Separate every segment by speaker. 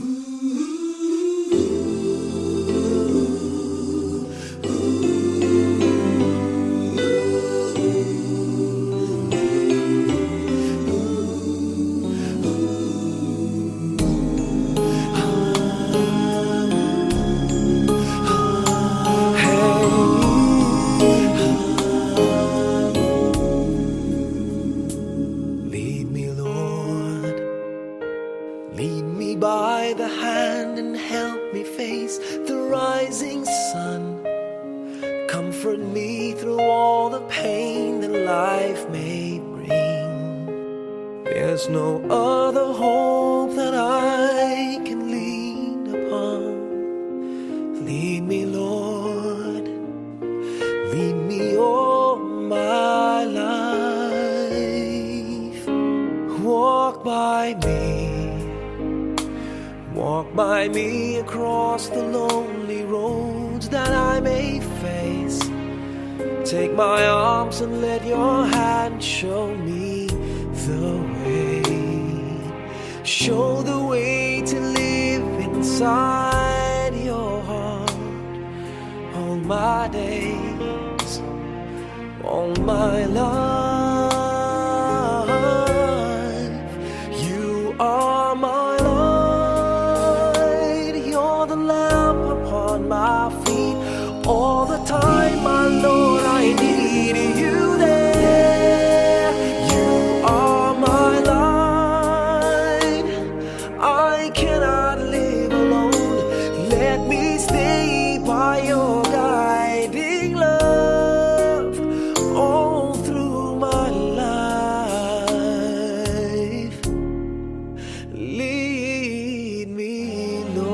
Speaker 1: Lead me, Lord, lead me by the hand and help me face the rising sun. Comfort me through all the pain that life may bring. There's no other hope that I can lean upon. Lead me, Lord, lead me all my life. Walk by me across the lonely roads that I may face. Take my arms and let your hand show me the way. Show the way to live inside your heart all my days, all my life. You are my light, you're the lamp upon my feet. All the time, my Lord, I need you there. You are my light, I cannot live alone. Let me stay by your guiding love all through my life. Lead me, Lord.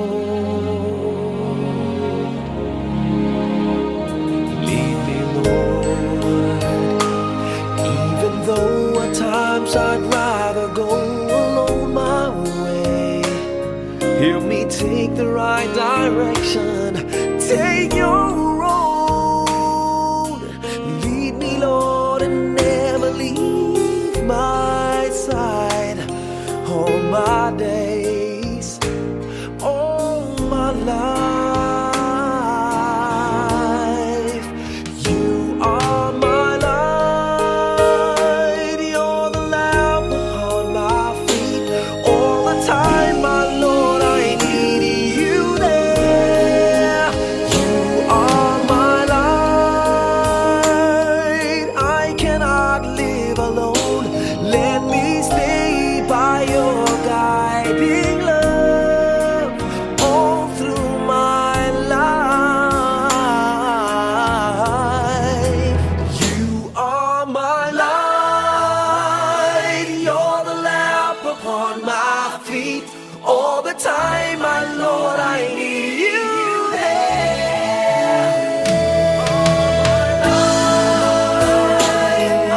Speaker 1: Lead me, Lord. Even though at times I'd rather go alone my way, help me take the right direction. Take your road. Lead me, Lord, and never leave my side. All my days, all my life. You are my light, you're the lamp upon my feet. All the time, my Lord, I need you there. You are my light, I cannot live alone. Let me stay by your guiding love all through my life. You are my light, you're the lamp upon my feet. All the time, my Lord, I need you there.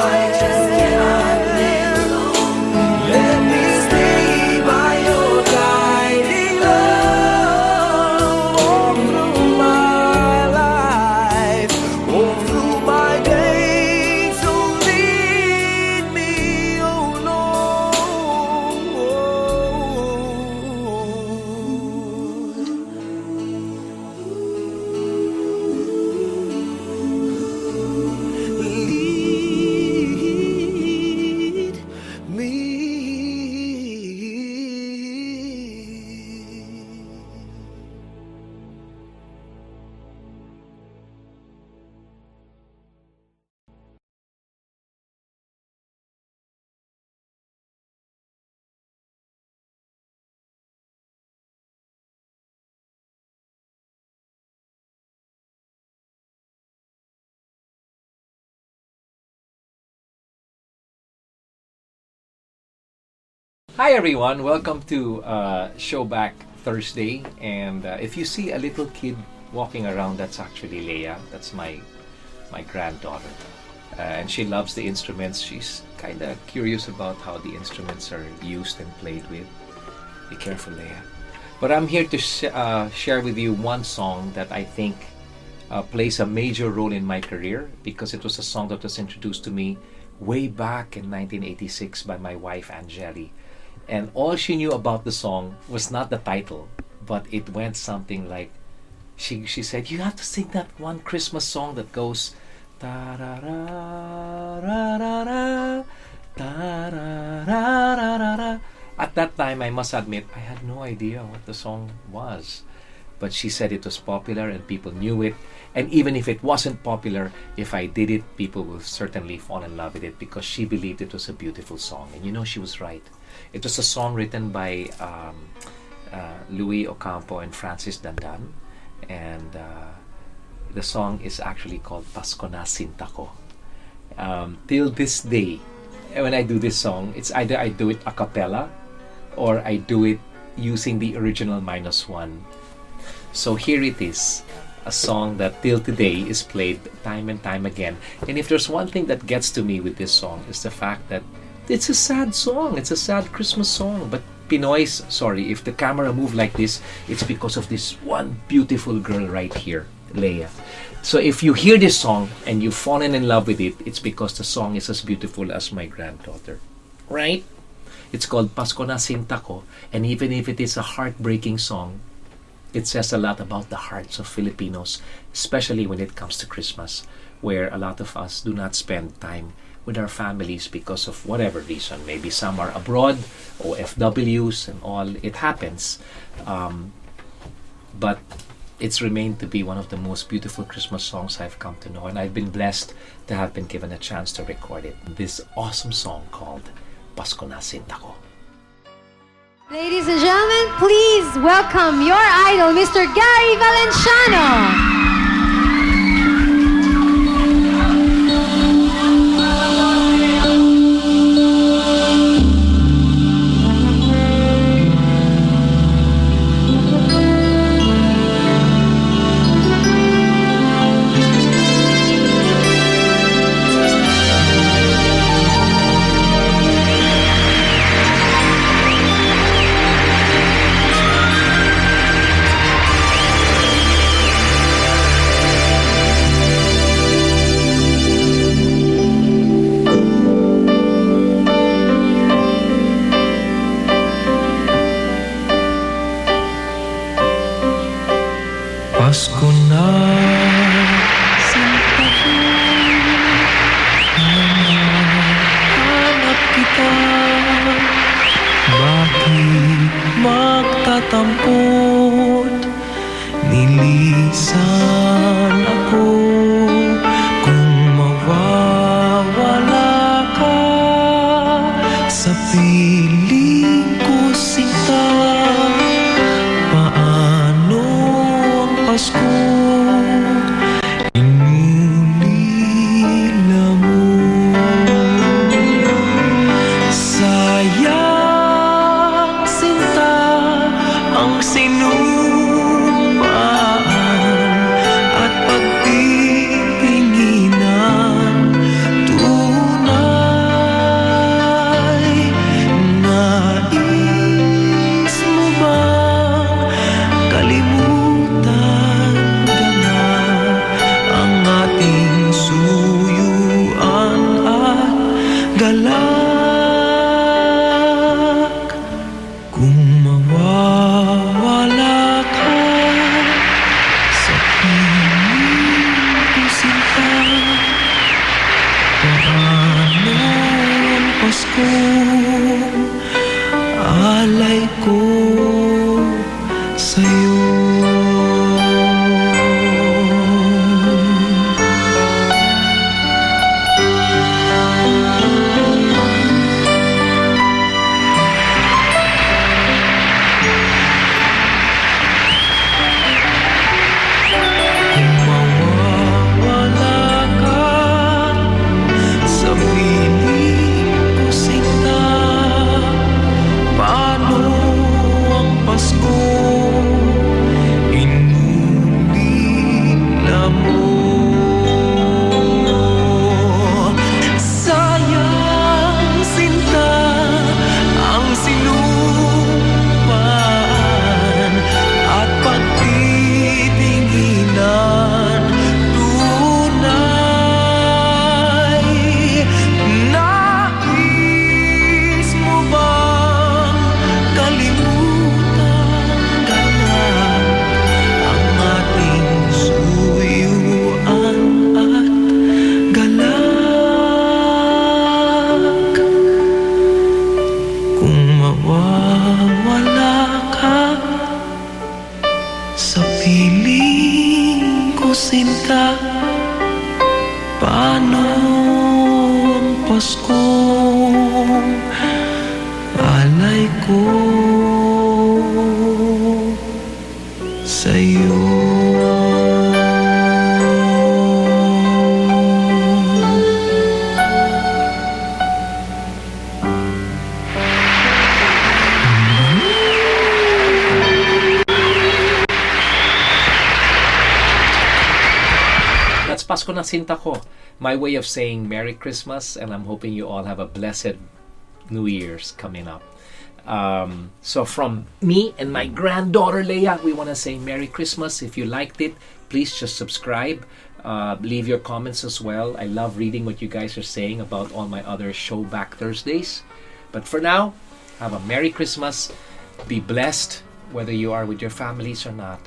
Speaker 1: I just cannot live alone. Let me stay by your guiding love all through my life, all through my days. So lead me, oh Lord. Lead me.
Speaker 2: Hi everyone, welcome to Showback Thursday. And if you see a little kid walking around, that's actually Leia. That's my granddaughter, and she loves the instruments. She's kind of curious about how the instruments are used and played with. Be careful, Leia. But I'm here to share with you one song that I think plays a major role in my career, because it was a song that was introduced to me way back in 1986 by my wife Angeli. And all she knew about the song was not the title, but it went something like, she said, you have to sing that one Christmas song that goes ta-ra-ra-ra-ra-ra, ta-ra-ra-ra-ra-ra. At that time, I must admit, I had no idea what the song was. But she said it was popular and people knew it. And even if it wasn't popular, if I did it, people will certainly fall in love with it because she believed it was a beautiful song. And you know, she was right. It was a song written by Louis Ocampo and Francis Dandan. And the song is actually called Pasko na Sinta Ko. Till this day, when I do this song, it's either I do it a cappella or I do it using the original -1. So here it is, a song that till today is played time and time again. And if there's one thing that gets to me with this song, is the fact that it's a sad song. It's a sad Christmas song. But Pinoys, sorry, if the camera moved like this, it's because of this one beautiful girl right here, Leia. So if you hear this song and you've fallen in love with it, it's because the song is as beautiful as my granddaughter. Right? It's called Pasko na Sinta Ko. And even if it is a heartbreaking song, it says a lot about the hearts of Filipinos, especially when it comes to Christmas, where a lot of us do not spend time with our families because of whatever reason. Maybe some are abroad, or FWs and all. It happens. But it's remained to be one of the most beautiful Christmas songs I've come to know, and I've been blessed to have been given a chance to record it. This awesome song called Pasko na Sinta Ko.
Speaker 3: Ladies and gentlemen, please welcome your idol, Mr. Gary Valenciano.
Speaker 1: Pasko na Sinta ko, hanap kita. Bakit magtatampot? Nilisan ako kung mawawala ka sa piling ko, Sinta. Pasko, inulila mo. Sayang, Sinta, ang sinupaan at pagpipinginan. Tunay, nais mo bang kalimutan galak? Kung mawawala ka sa piling ko, Sinta, paano ang Pasko? Alay ko sa'yo. Pasko sinta. Paano ang Paskong alay ko sa'yo?
Speaker 2: That's Pasko na Sinta Ko, my way of saying Merry Christmas, and I'm hoping you all have a blessed New Year's coming up. So from me and my granddaughter Leia, we want to say Merry Christmas. If you liked it, please just subscribe. Leave your comments as well. I love reading what you guys are saying about all my other Showback Thursdays. But for now, have a Merry Christmas. Be blessed, whether you are with your families or not.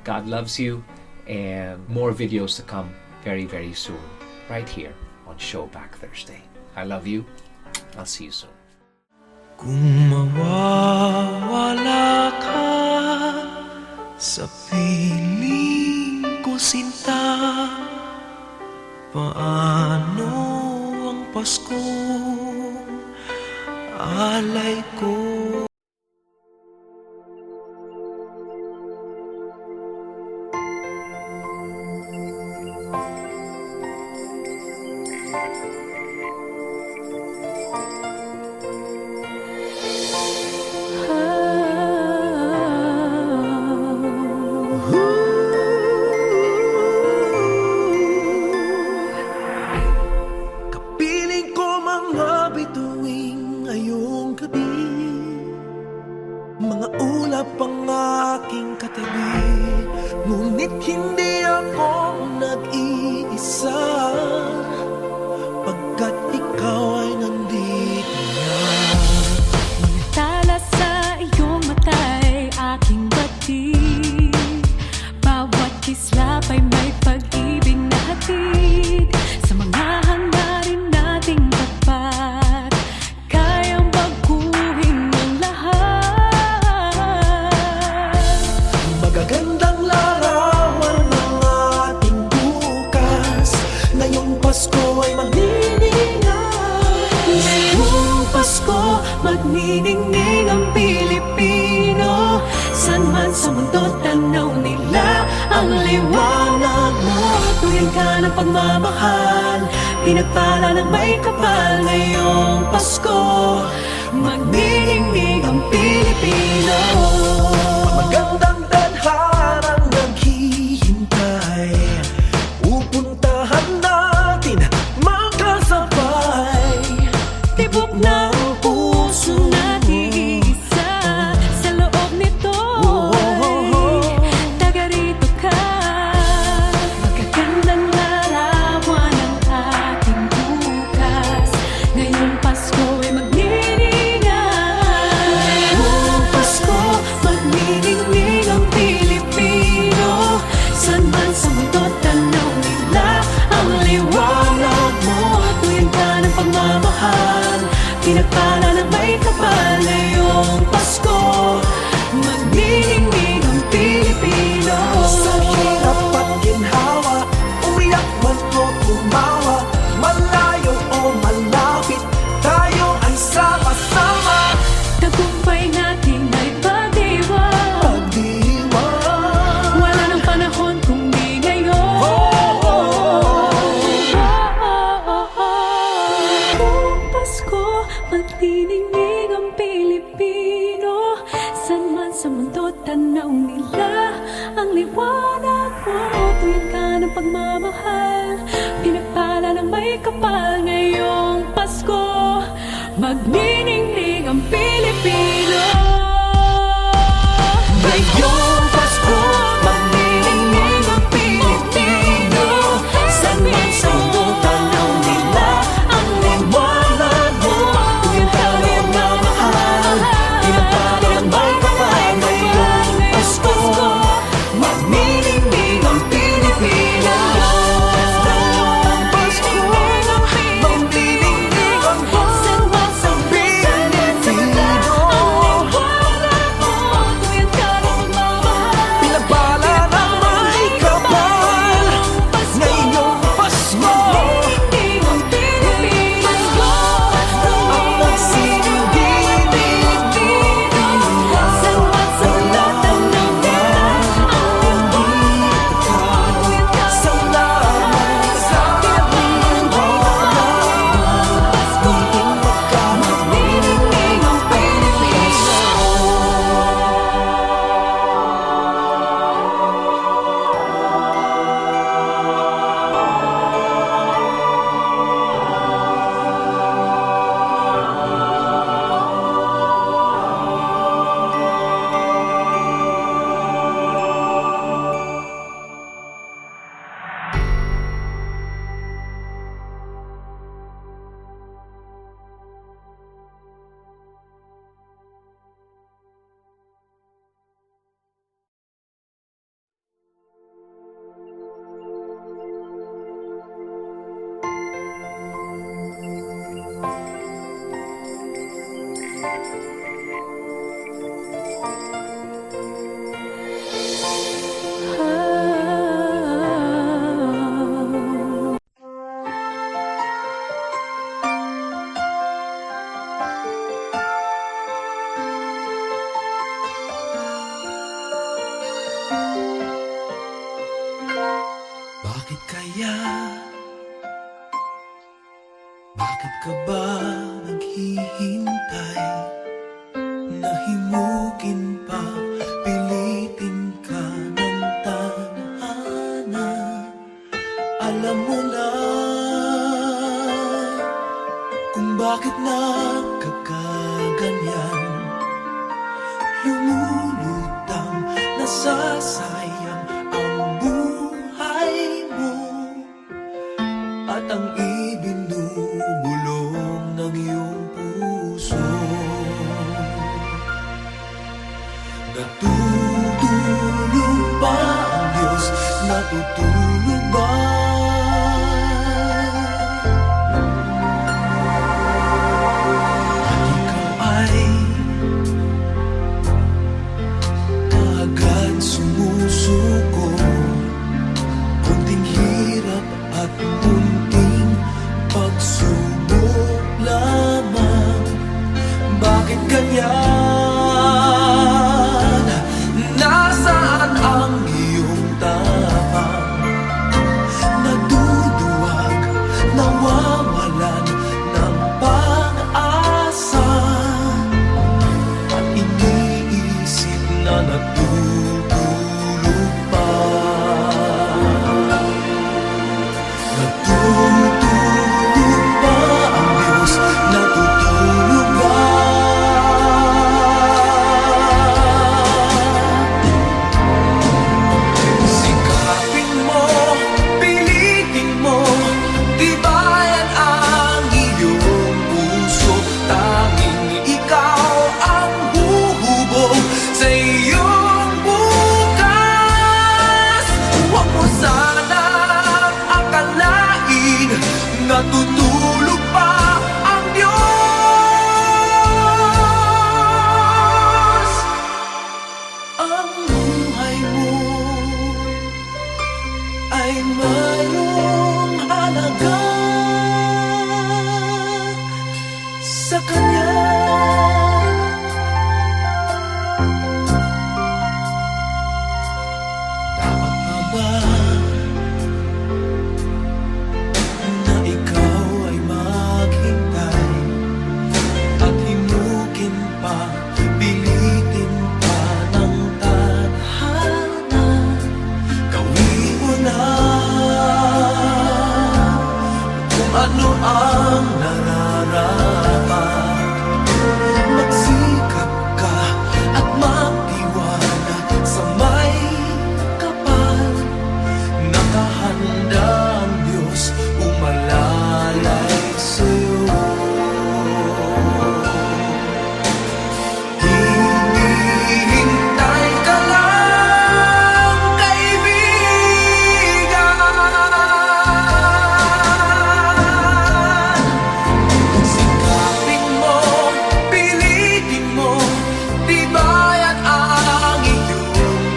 Speaker 2: God loves you, and more videos to come very, very soon, right here on Showback Thursday. I love you. I'll see you soon.
Speaker 1: Kung mawawala ka sa piling ko, sinta, paano ang Paskong alay ko? Kapiling ko mga bituing ngayong gabi, mga ulap ang aking katabi, ngunit hindi ako nag-iisa, pagkat ikaw ay nandito na.
Speaker 4: Tala sa iyong mata'y aking batid, bawat kislap ay may pag-ibig na hatid. Sa mga hangarin nating tapat, kayang baguhin ang lahat.
Speaker 1: Magagandang larawan ng ating bukas, ngayong Pasko ay magniningay.
Speaker 4: Ngayong Pasko, magniningning ang Pilipino. San man sa mundo, tanaw nila ang liwanag mo. Tuwing ka ng pagmamahal, pinagpala ng may kapal. Ngayong Pasko, magniningning ang Pilipino.
Speaker 1: Magandang tadharang naghihintay, pupuntahan natin magkasabay.
Speaker 4: Tibok ng puso natin isa, sa loob nito'y taga rito ka. Magagandang larawan ng ating bukas, ngayong Pasko ay magniningay. Ngayong Pasko, magniningning ang Pilipino. San man sa mundo, tanaw nila ang liwanag mo. Tuwing ka ng pagmamahal, pinagpala ng may kapal. Ngayong Pasko, magniningning ang Pilipino.
Speaker 1: Sa hirap at ginhawa, umiyak man o tumawa, malayo o malapit, tayo ay sama-sama.
Speaker 4: Tagumpay natin ay pag-iwan,
Speaker 1: Pagdiwang,
Speaker 4: wala nang panahon kung di ngayon. Ngayong Pasko, magniningning ang Pilipino. San man sa mundo, tanaw nila ang liwanag mo. Tuwing ka ng pagmamahal, pinagpala ng may kapal. Ngayong Pasko, magniningning ang Pilipino.
Speaker 1: ngayong Pasko,
Speaker 4: magniningning ang Pilipino.
Speaker 1: San man sa mundo, tanaw nila ang liwanag mo. Tuwing ka ng pagmamahal, pinagpala ng may kapal. Ngayong Pasko, magniningning ang Pilipino. Ngayong Pasko, magniningning ang buong
Speaker 4: San man sa mundo,
Speaker 1: kaya? Bakit ka ba naghihintay? Nahimukin pa, pilitin ka ng tadhana. Alam mo na kung bakit nagkakaganyan. Lumulutang, nasasayang ang buhay mo at ang ibinubulong ng iyong puso. Natutulog ba ang Diyos? Natutulog ba? At ikaw ay kaagad sumusuko. Kunting hirap at kunting pagsubok lamang. Bakit ganyan? Nasaan ang iyong tapang? Naduduwag, nawawalan ng pag-asa, at iniisip na natutulog pa. Natutulog ba ang Diyos? Natutulog ba? Sikapin mo, pilitin mo, tibayan ang iyong puso. Tanging ikaw ang huhubog sa iyong bukas. Huwag mo sanang akalain natutulog pa ang Diyos. Ang buhay mo ay mayroong halaga sa Kanya. Dapat pa ba na ikaw ay maghintay at himukin pa, pilitin pa ng tadhana? Gawin mo na kung ano ang nararapat. Magsikap ka at magtiwala sa may kapal. Nakahanda ang Diyos umalalay sa'yo. Hinihintay ka lang, kaibigan. Sikapin mo, pilitin mo, tibayan ang iyong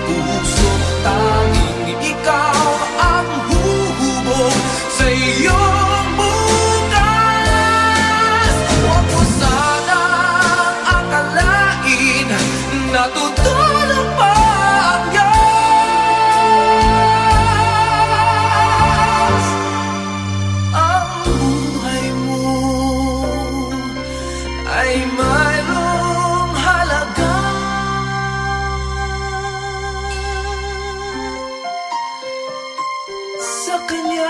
Speaker 1: puso. Tanging ikaw ang huhubog sa iyong bukas. Huwag mo sanang akalain natutulog pa ang Diyos. Ang buhay mo ay mayroong halaga sa Kanya.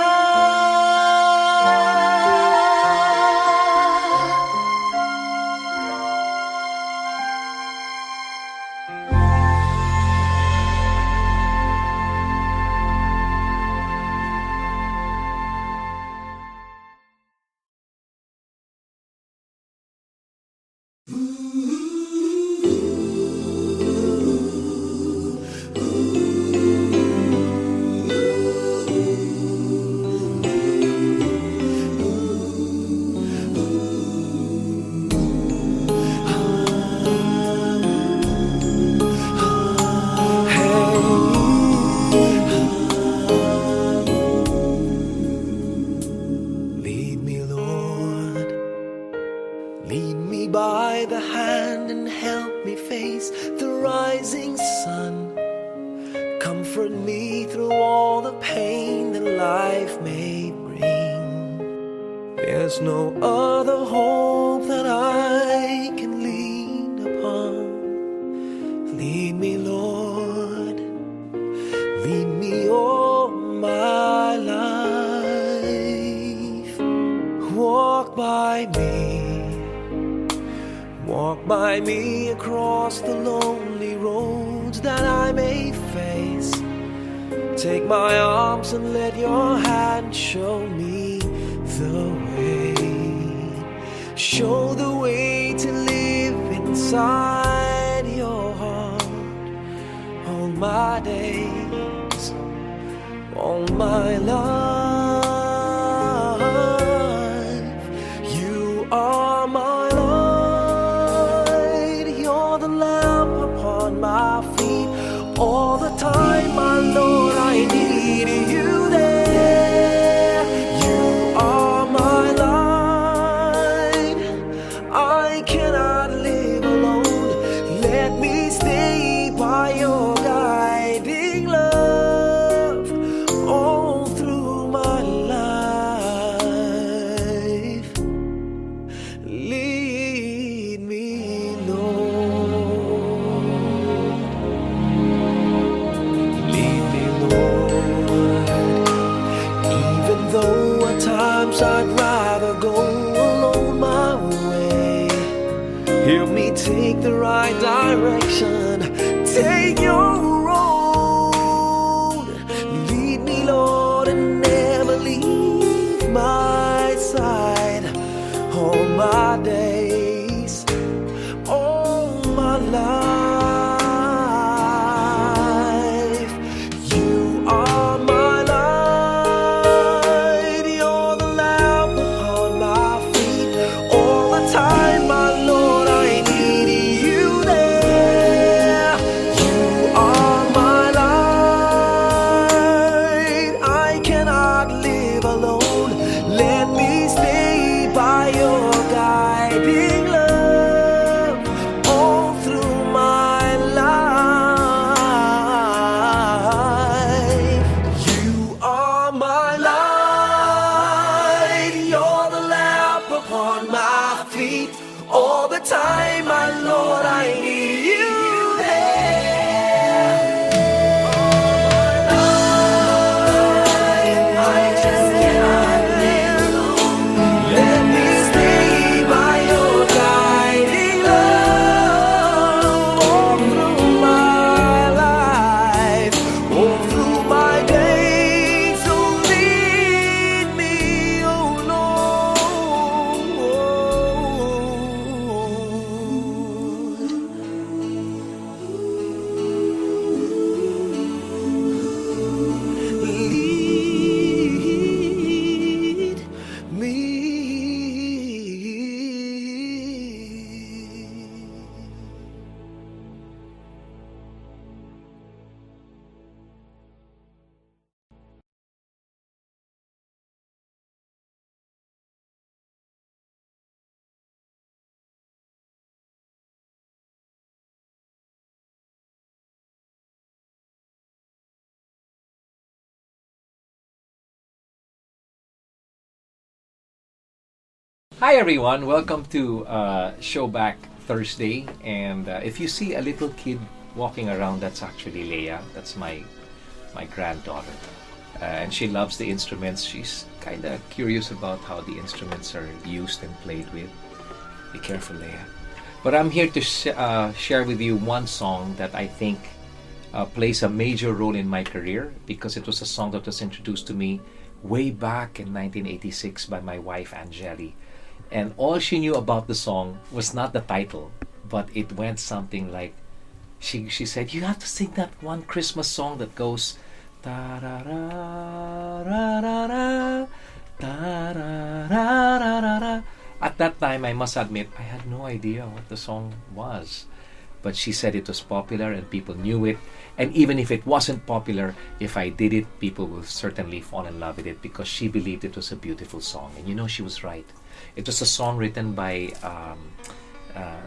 Speaker 1: Lead me, Lord. Lead me by the hand and help me face the rising sun. Comfort me through all the pain that life may bring. There's no other hope that I can lean upon. Lead me, Lord, lead me all my life. Walk by me across the lonely roads that I may face. Take my arms and let your hand show me the way. Show the way to live inside your heart all my days, all my life. You are my light, you're the lamp upon my feet. All the time, my Lord, I need you there. You are my light, I cannot live alone. Let me stay by your guiding love all through my life. Lead me, Lord. Lead me, Lord. Even though at times I'd rather go alone my way, help me take the right direction. Take your road. Lead me, Lord, and never leave my side. All my days, all my life. You are my light, you're the lamp upon my feet. All the time, my Lord, I need you there. You are my light, I cannot live alone. Let me stay by your guiding love all through my life. You are my light, you're the lamp upon my feet. All the time, my Lord, I need you there. I just cannot live alone. Let me stay by your guiding love all through my life, all through my days. So lead me, oh Lord. Lead me.
Speaker 2: Hi everyone, welcome to Showback Thursday. And if you see a little kid walking around, that's actually Leia. That's my granddaughter, and she loves the instruments. She's kind of curious about how the instruments are used and played with. Be careful, Leia. But I'm here to share with you one song that I think plays a major role in my career, because it was a song that was introduced to me way back in 1986 by my wife Angeli. And all she knew about the song was not the title, but it went something like, she said, you have to sing that one Christmas song that goes ta-ra-ra-ra-ra-ra, ta-ra-ra-ra-ra-ra. At that time, I must admit, I had no idea what the song was. But she said it was popular and people knew it. And even if it wasn't popular, if I did it, people will certainly fall in love with it, because she believed it was a beautiful song. And you know, she was right. It was a song written by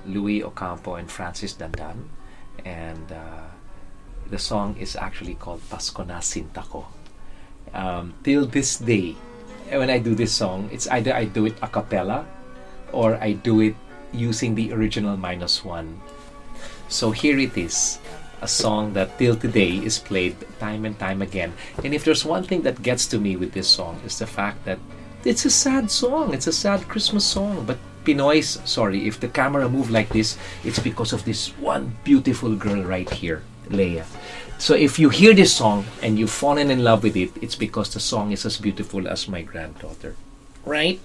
Speaker 2: Louis Ocampo and Francis Dandan. And the song is actually called Pasko na Sinta Ko. till this day, when I do this song, it's either I do it a cappella or I do it using the original -1. So here it is, a song that till today is played time and time again. And if there's one thing that gets to me with this song, is the fact that it's a sad song. It's a sad Christmas song. But Pinoys, sorry, if the camera moved like this, it's because of this one beautiful girl right here, Leia. So if you hear this song and you've fallen in love with it, it's because the song is as beautiful as my granddaughter. Right?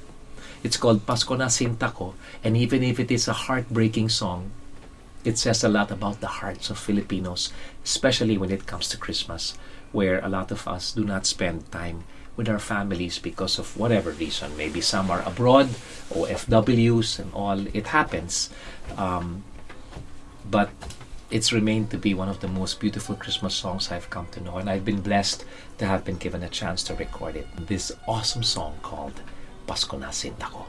Speaker 2: It's called Pasko na Sinta Ko. And even if it is a heartbreaking song, it says a lot about the hearts of Filipinos, especially when it comes to Christmas, where a lot of us do not spend time with our families because of whatever reason. Maybe some are abroad, or FWs and all. It happens. But it's remained to be one of the most beautiful Christmas songs I've come to know, and I've been blessed to have been given a chance to record it. This awesome song called Pasko na Sinta Ko.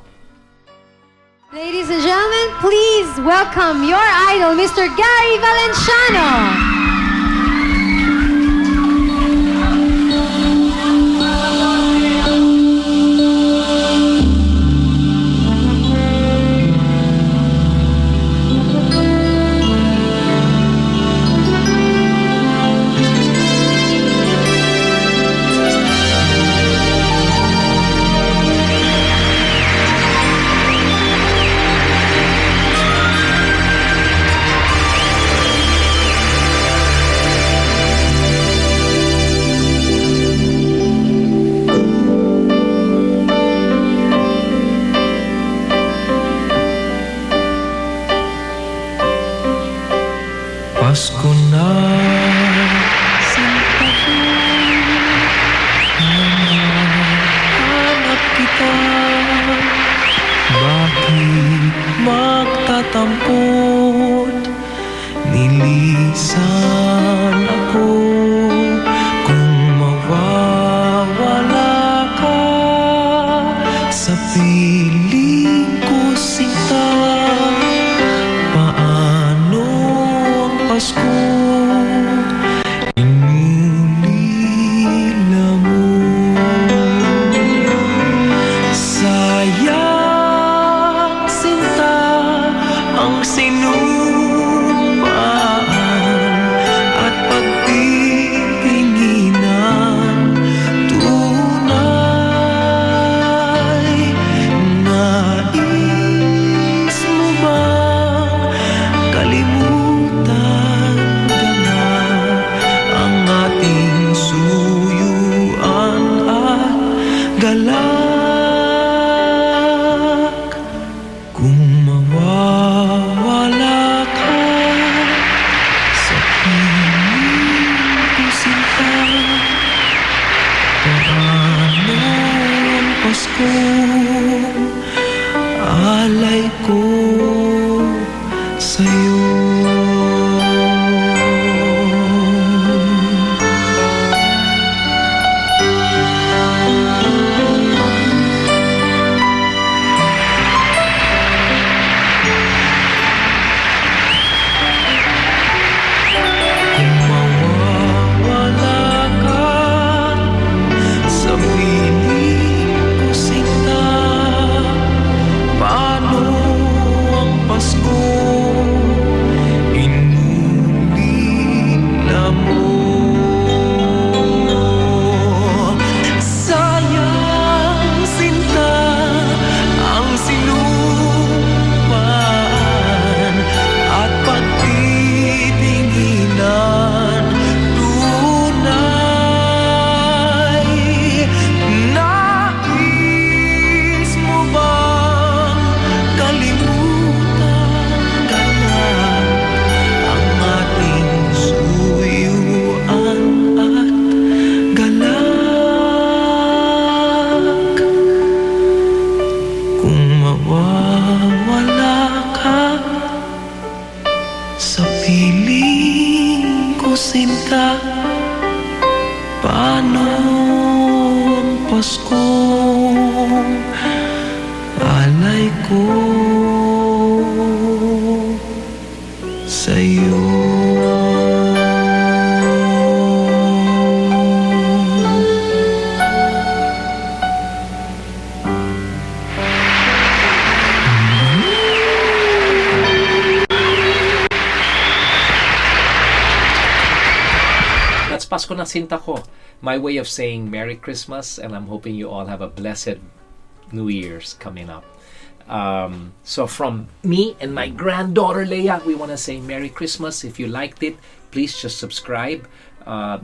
Speaker 3: Ladies and gentlemen, please welcome your idol, Mr. Gary Valenciano.
Speaker 1: Pasko na Sinta ko, hanap kita. Bakit magtatampot? Nilisan ako kung mawawala ka sa piling ko, Sinta. Paano ang Pasko inulila mo? Sayang, Sinta, ang sinupaan at pagtitinginan. Tunay, nais mo bang kalimutan ka na ang ating suyuan at galak? Kung mawawala ka sa piling ko, Sinta, paano ang Pasko alay ko sa'yo? Kung mawawala ka sa piling ko, Sinta, paano ang Pasko inulila mo? Sayang, Sinta, ang sinupaan at pagtitinginan. Tunay, nais mo bang kalimutan ka na ang ating suyuan at galak? Kung mawawala ka sa piling ko, Sinta, paano ang Pasko alay ko sa'yo?
Speaker 2: Pasko na sinta ko. My way of saying Merry Christmas, and I'm hoping you all have a blessed New Year's coming up. So from me and my granddaughter Leia, we want to say Merry Christmas. If you liked it, please just subscribe.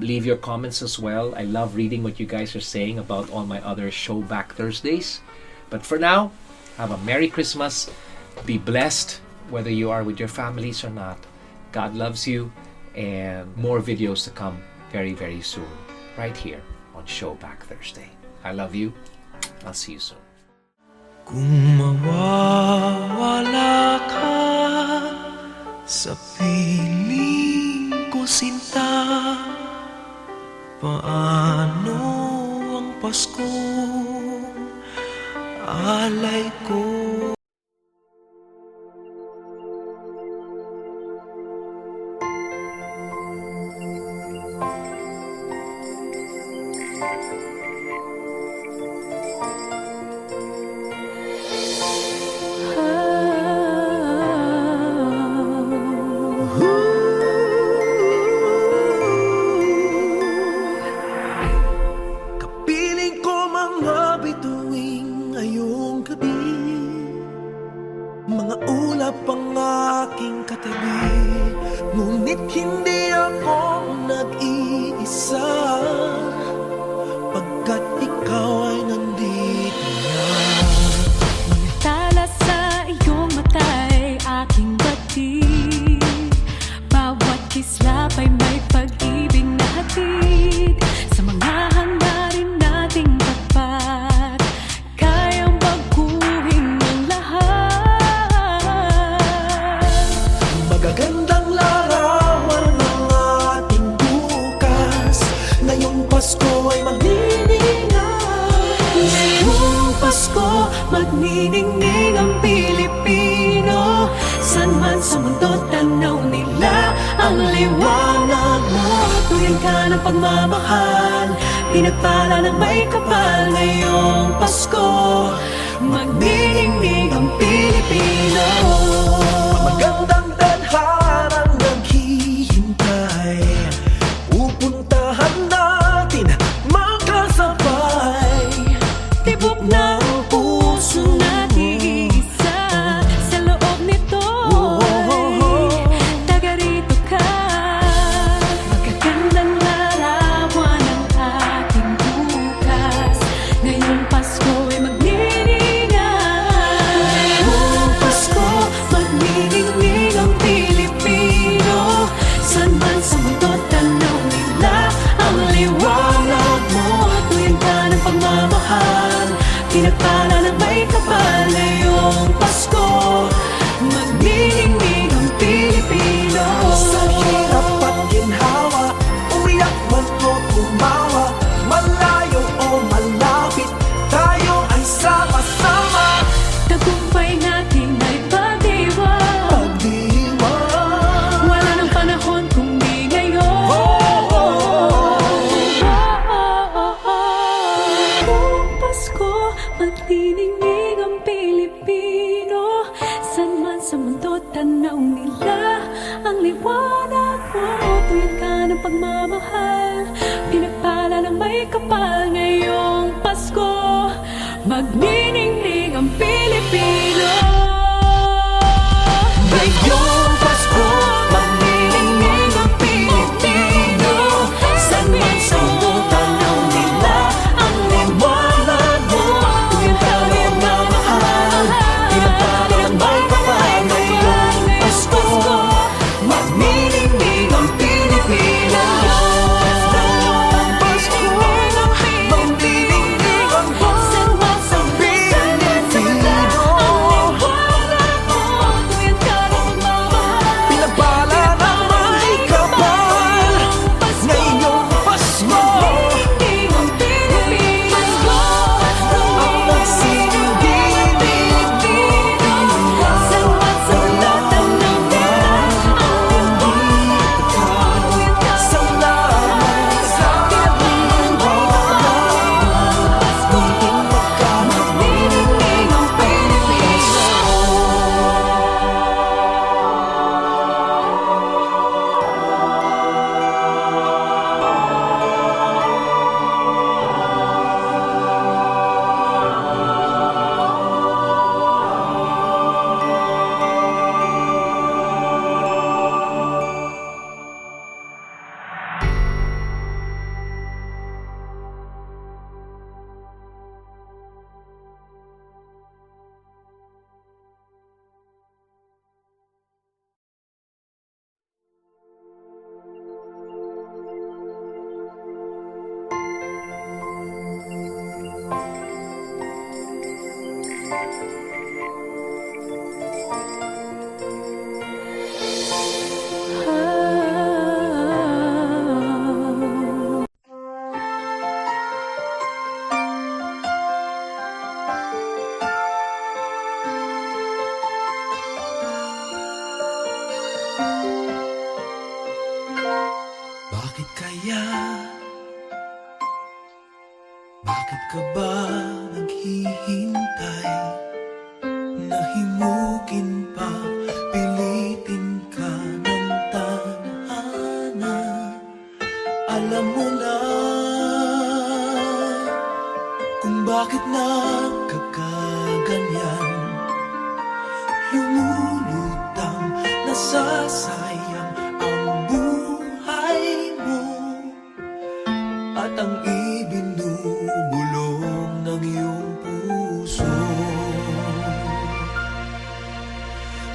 Speaker 2: Leave your comments as well. I love reading what you guys are saying about all my other Showback Thursdays. But for now, have a Merry Christmas. Be blessed, whether you are with your families or not. God loves you, and more videos to come very, very soon, right here on Showback Thursday. I love you. I'll see you soon.
Speaker 1: Kung mawawala ka sa piling ko, sinta, paano ang Paskong alay ko? Kapiling ko mga bituing ngayong gabi, mga ulap ang aking katabi, ngunit hindi ako nag-iisa, pagkat ikaw ay nandito na.
Speaker 4: Tala sa iyong mata'y aking batid, bawat kislap ay may pag-ibig na hatid. Sa mga hangarin nating tapat, kayang baguhin ang lahat.
Speaker 1: Magagandang larawan ng ating bukas, ngayong Pasko ay magniningay.
Speaker 4: Ngayong Pasko, magniningning ang Pilipino. San man sa mundo, tanaw nila ang liwanag mo. Tuwing ka ng pagmamahal, pinagpala ng may kapal. Ngayong Pasko, magniningning ang Pilipino.
Speaker 1: Magandang tadharang naghihintay, pupuntahan natin magkasabay.
Speaker 4: Tibok ng puso natin isa, sa loob nito'y taga rito ka. Magagandang larawan ng ating bukas, ngayong Pasko ay magniningay. Ngayong Pasko, magniningning ang
Speaker 1: kaya? Bakit ka ba naghihintay? Nahimukin pa, pilitin ka ng tadhana. Alam mo na kung bakit nagkakaganyan. Lumulutang, nasasayang ang buhay mo at ang ibinubulong ng iyong puso.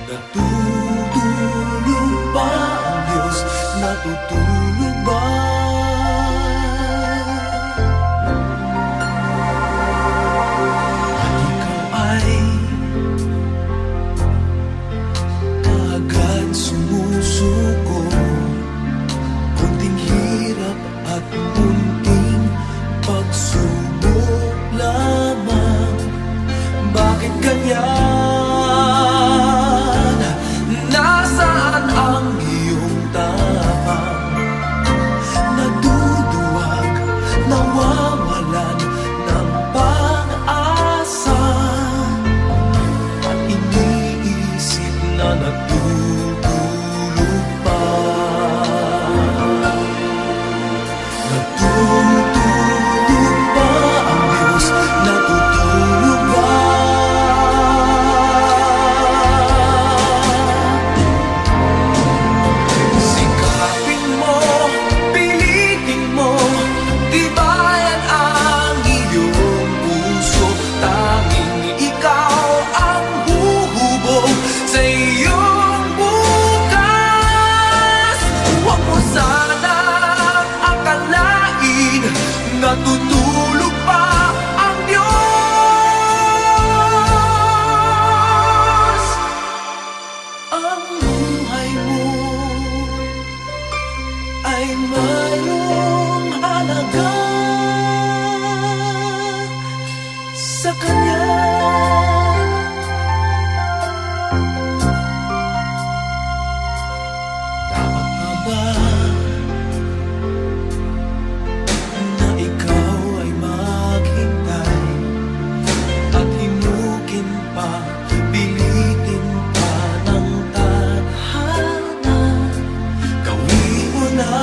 Speaker 1: Natutulog ba ang Diyos? Natutulog ba? At ikaw ay agad sumusuko. Kunting hirap at kunting pagsubok lamang. Bakit ganyan? Nasaan ang iyong tapang? Naduduwag, nawawalan ng pag-asa, at iniisip na natutulog pa. Natutulog ba ang Diyos? Natutulog ba? Sikapin mo, pilitin mo, tibayan ang iyong puso. Tanging ikaw ang huhubog sa iyong bukas. Huwag mo sanang akalain natutulog pa ang Diyos. Ang buhay mo ay mayroong halaga sa Kanya. Dapat pa ba na ikaw ay maghintay at himukin pa, pilitin pa ng tadhana? Gawin mo na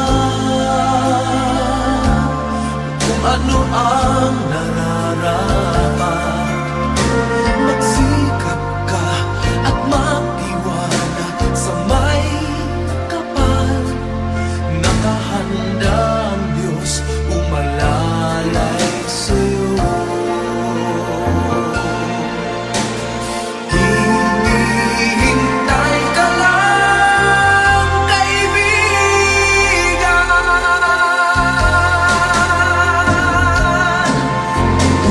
Speaker 1: kung ano ang nararapat. Magsikap ka at magtiwala sa may kapal. Nakahanda ang Diyos umalalay sa'yo. Hinihintay ka lang, kaibigan.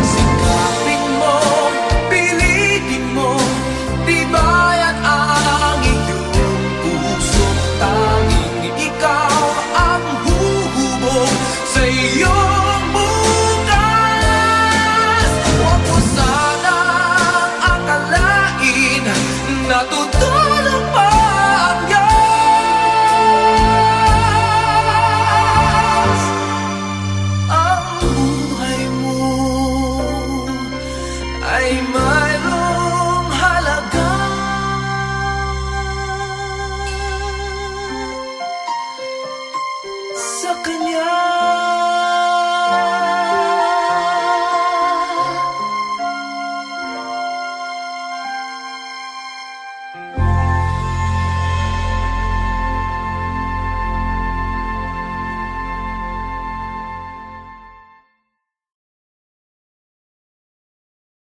Speaker 1: Sikapin mo, pilitin mo, tibayan ang iyong puso. Tanging ikaw ang huhubog sa iyong bukas. Huwag mo sanang akalain natutulog pa ang Diyos. Ang buhay mo ay mayroong halaga sa Kanya.